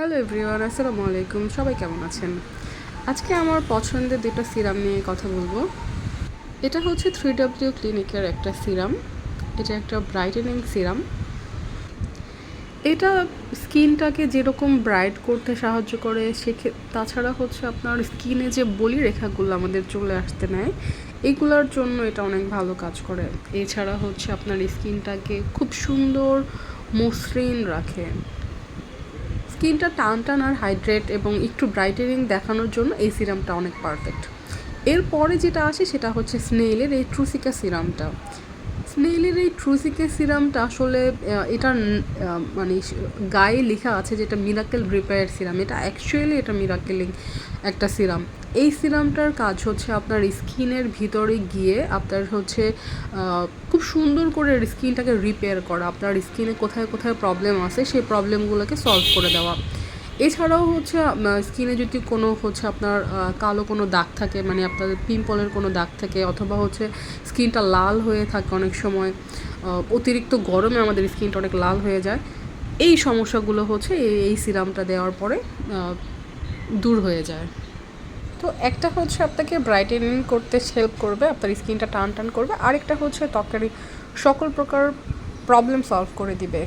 Hello everyone, আসসালামু আলাইকুম। সবাই কেমন আছেন? আজকে আমার পছন্দের দুটো সিরাম নিয়ে কথা বলবো। এটা হচ্ছে 3W ক্লিনিকের একটা সিরাম। এটা একটা ব্রাইটেনিং সিরাম। এটা স্কিনটাকে যেরকম ব্রাইট করতে সাহায্য করে, তাছাড়া হচ্ছে আপনার স্কিনে যে বলিরেখাগুলো আমাদের চলে আসতে নেয়, এগুলোর জন্য এটা অনেক ভালো কাজ করে। এছাড়া হচ্ছে আপনার স্কিনটাকে খুব সুন্দর মসৃণ রাখে। স্কিনটা টান টান আর হাইড্রেট এবং একটু ব্রাইটেনিং দেখানোর জন্য এই সিরামটা অনেক পারফেক্ট। এরপরে যেটা আসে সেটা হচ্ছে স্নেইলের এই ট্রুসিকা সিরামটা। স্নেইলের এই ট্রুসিকা সিরামটা আসলে এটার মানে গায়ে লেখা আছে যেটা মিরাকেল রিপেয়ার সিরাম। এটা অ্যাকচুয়ালি এটা মিরাকেলিং একটা সিরাম। এই সিরামটার কাজ হচ্ছে আপনার স্কিনের ভিতরে গিয়ে আপনার হচ্ছে খুব সুন্দর করে স্কিনটাকে রিপেয়ার করা, আপনার স্কিনে কোথায় কোথায় প্রবলেম আছে সেই প্রবলেমগুলোকে সলভ করে দেওয়া। এছাড়াও হচ্ছে স্কিনে যদি কোনো হচ্ছে আপনার কালো কোনো দাগ থাকে, মানে আপনাদের পিম্পলের কোনো দাগ থাকে, অথবা হচ্ছে স্কিনটা লাল হয়ে থাকে, অনেক সময় অতিরিক্ত গরমে আমাদের স্কিনটা অনেক লাল হয়ে যায়, এই সমস্যাগুলো হচ্ছে এই সিরামটা দেওয়ার পরে দূর হয়ে যায়। তো একটা হচ্ছে আপনাকে ব্রাইটেনিং করতে হেল্প করবে, আপনার স্কিনটা টান টান করবে, আরেকটা হচ্ছে ত্বকের সকল প্রকার প্রবলেম সলভ করে দিবে।